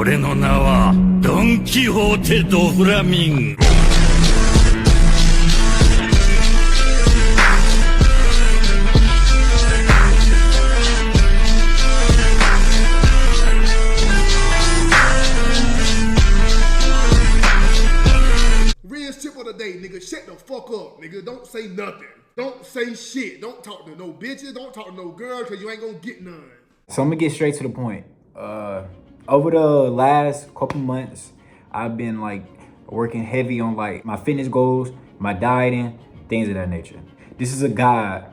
俺の名はドン・キホーテ・ド・フラミンゴ。Real tip of the day, nigga. Shut the fuck up, nigga. Don't say nothing. Don't say shit. Don't talk to no bitches. Don't talk to no girls, cause you ain't gonna get none. So I'm gonna get straight to the point. Over the last couple months, I've been like working heavy on like my fitness goals, my dieting, things of that nature. This is a guide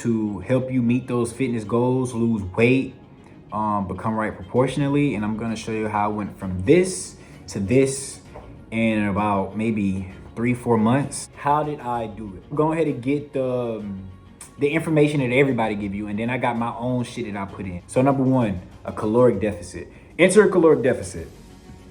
to help you meet those fitness goals, lose weight, become right proportionally. And I'm gonna show you how I went from this to this in about maybe 3-4 months. How did I do it? Go ahead and get the information that everybody give you, and then I got my own shit that I put in. So number one, a caloric deficit. Enter a caloric deficit.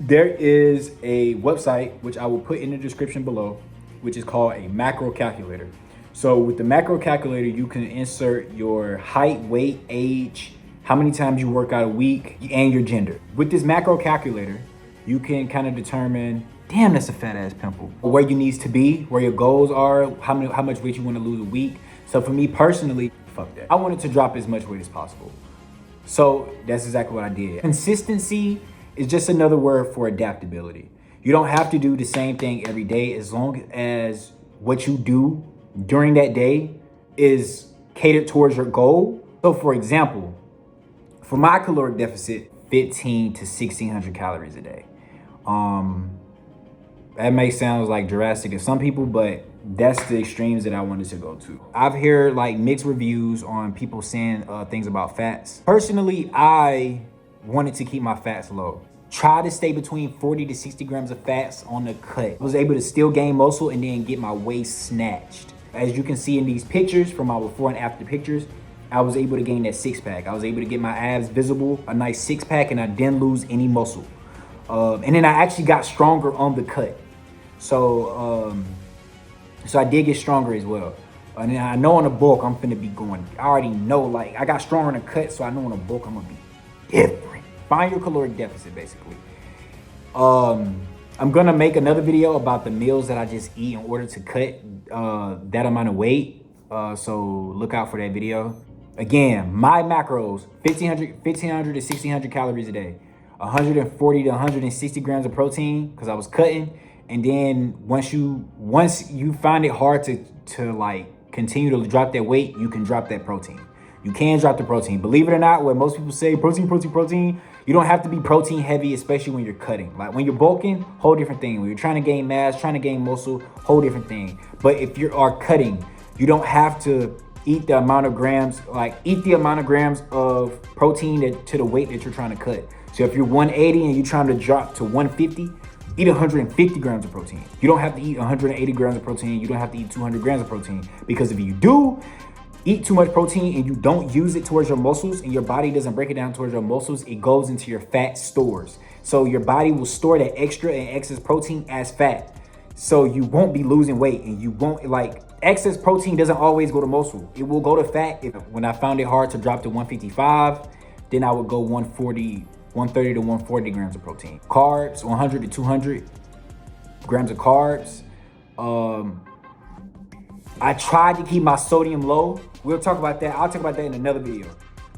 There is a website, which I will put in the description below, which is called a macro calculator. So with the macro calculator, you can insert your height, weight, age, how many times you work out a week, and your gender. With this macro calculator, you can kind of determine, damn, that's a fat ass pimple, where you need to be, where your goals are, how much weight you want to lose a week. So for me personally, fuck that. I wanted to drop as much weight as possible. So that's exactly what I did. Consistency is just another word for adaptability. You don't have to do the same thing every day, as long as what you do during that day is catered towards your goal. So for example, for my caloric deficit, 15 to 1600 calories a day. That may sound like drastic to some people, but that's the extremes that I wanted to go to. I've heard like mixed reviews on people saying things about fats. Personally, I wanted to keep my fats low. Try to stay between 40 to 60 grams of fats on the cut. I was able to still gain muscle and then get my waist snatched. As you can see in these pictures, from my before and after pictures, I was able to gain that six pack. I was able to get my abs visible, a nice six pack, and I didn't lose any muscle. And then I actually got stronger on the cut. So I did get stronger as well. And then I know on the bulk, I'm finna be going, I already know, like, I got stronger in the cut, so I know on the bulk, I'm gonna be different. Find your caloric deficit, basically. I'm gonna make another video about the meals that I just eat in order to cut that amount of weight. So look out for that video. Again, my macros, 1500 to 1600 calories a day, 140 to 160 grams of protein, because I was cutting. And then once you find it hard to like continue to drop that weight, you can drop that protein. You can drop the protein. Believe it or not, what most people say, protein, you don't have to be protein heavy, especially when you're cutting. Like when you're bulking, whole different thing. When you're trying to gain mass, trying to gain muscle, whole different thing. But if you are cutting, you don't have to eat the amount of grams, of protein to the weight that you're trying to cut. So if you're 180 and you're trying to drop to 150, eat 150 grams of protein. You don't have to eat 180 grams of protein. You don't have to eat 200 grams of protein. Because if you do eat too much protein and you don't use it towards your muscles and your body doesn't break it down towards your muscles, it goes into your fat stores. So your body will store that extra and excess protein as fat. So you won't be losing weight, and you won't, like, excess protein doesn't always go to muscle. It will go to fat. When I found it hard to drop to 155, then I would go 130 to 140 grams of protein. Carbs, 100 to 200 grams of carbs. I tried to keep my sodium low. We'll talk about that. I'll talk about that in another video.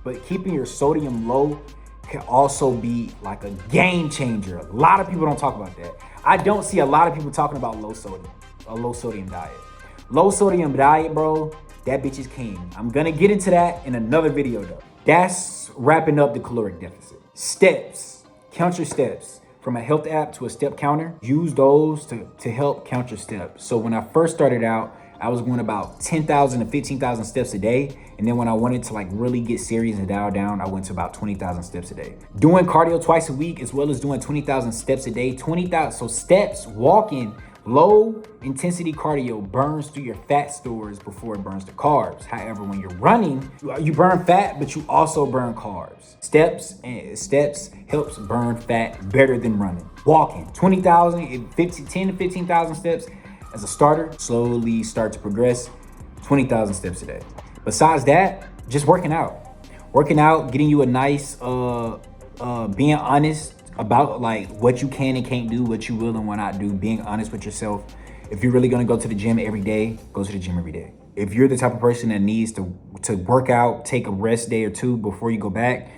But keeping your sodium low can also be like a game changer. A lot of people don't talk about that. I don't see a lot of people talking about a low sodium diet. Low sodium diet, bro, that bitch is king. I'm gonna get into that in another video though. That's wrapping up the caloric deficit. Steps, count your steps. From a health app to a step counter, use those to help count your steps. So when I first started out, I was going about 10,000 to 15,000 steps a day. And then when I wanted to like really get serious and dial down, I went to about 20,000 steps a day. Doing cardio twice a week, as well as doing 20,000 steps a day, 20,000, so steps, walking, low intensity cardio burns through your fat stores before it burns the carbs. However, when you're running, you burn fat, but you also burn carbs. Steps helps burn fat better than running. Walking, 20,000, 10 to 15,000 steps as a starter, slowly start to progress, 20,000 steps a day. Besides that, just working out, getting you a nice, being honest about like what you can and can't do, what you will and will not do, being honest with yourself. If you're really gonna go to the gym every day, go to the gym every day. If you're the type of person that needs to work out, take a rest day or two before you go back,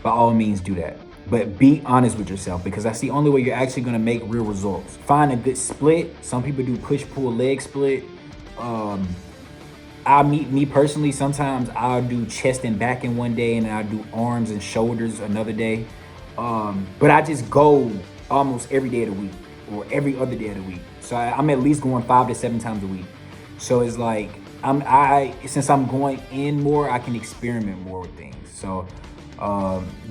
by all means do that. But be honest with yourself, because that's the only way you're actually gonna make real results. Find a good split. Some people do push, pull, leg split. Me personally, sometimes I'll do chest and back in one day and then I'll do arms and shoulders another day. But I just go almost every day of the week or every other day of the week. So I'm at least going 5 to 7 times a week. So it's like, since I'm going in more, I can experiment more with things. So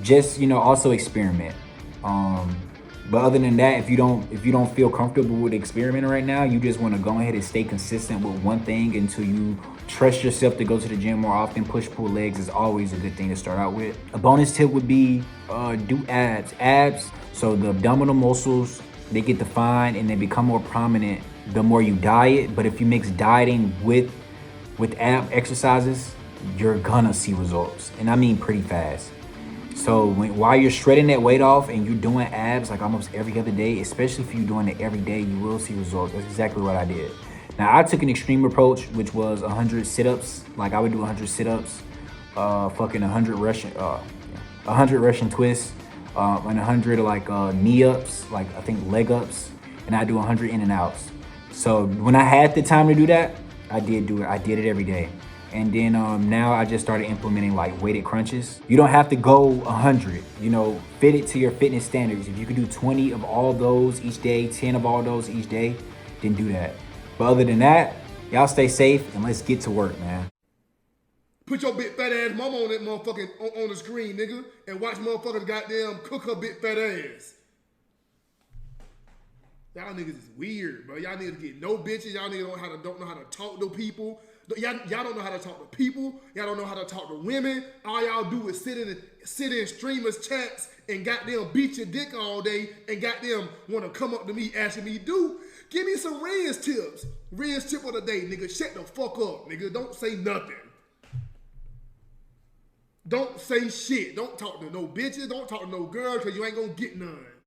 just, also experiment. But other than that, if you don't feel comfortable with experimenting right now, you just want to go ahead and stay consistent with one thing until you trust yourself to go to the gym more often. Push, pull legs is always a good thing to start out with. A bonus tip would be do abs. So the abdominal muscles, they get defined and they become more prominent the more you diet. But if you mix dieting with ab exercises, you're gonna see results, and I mean pretty fast. So while you're shredding that weight off and you're doing abs like almost every other day, especially if you're doing it every day, you will see results. That's exactly what I did. Now I took an extreme approach, which was 100 sit-ups. Like I would do 100 sit-ups, 100 Russian twists, and 100 knee ups, like I think leg ups, and I do 100 in and outs. So when I had the time to do that, I did do it. I did it every day. And then now I just started implementing like weighted crunches. You don't have to go 100, fit it to your fitness standards. If you could do 20 of all those each day, 10 of all those each day, then do that. But other than that, y'all stay safe and let's get to work, man. Put your big fat ass mama on that motherfucking on the screen, nigga, and watch motherfuckers goddamn cook her big fat ass. Y'all niggas is weird, bro. Y'all niggas get no bitches. Y'all niggas don't know how to talk to people. Y'all don't know how to talk to people. Y'all don't know how to talk to women. All y'all do is sit in streamers chats and goddamn beat your dick all day and goddamn want to come up to me asking me, dude, give me some Riz tips. Riz tip of the day, nigga. Shut the fuck up, nigga. Don't say nothing. Don't say shit. Don't talk to no bitches. Don't talk to no girls because you ain't gonna get none.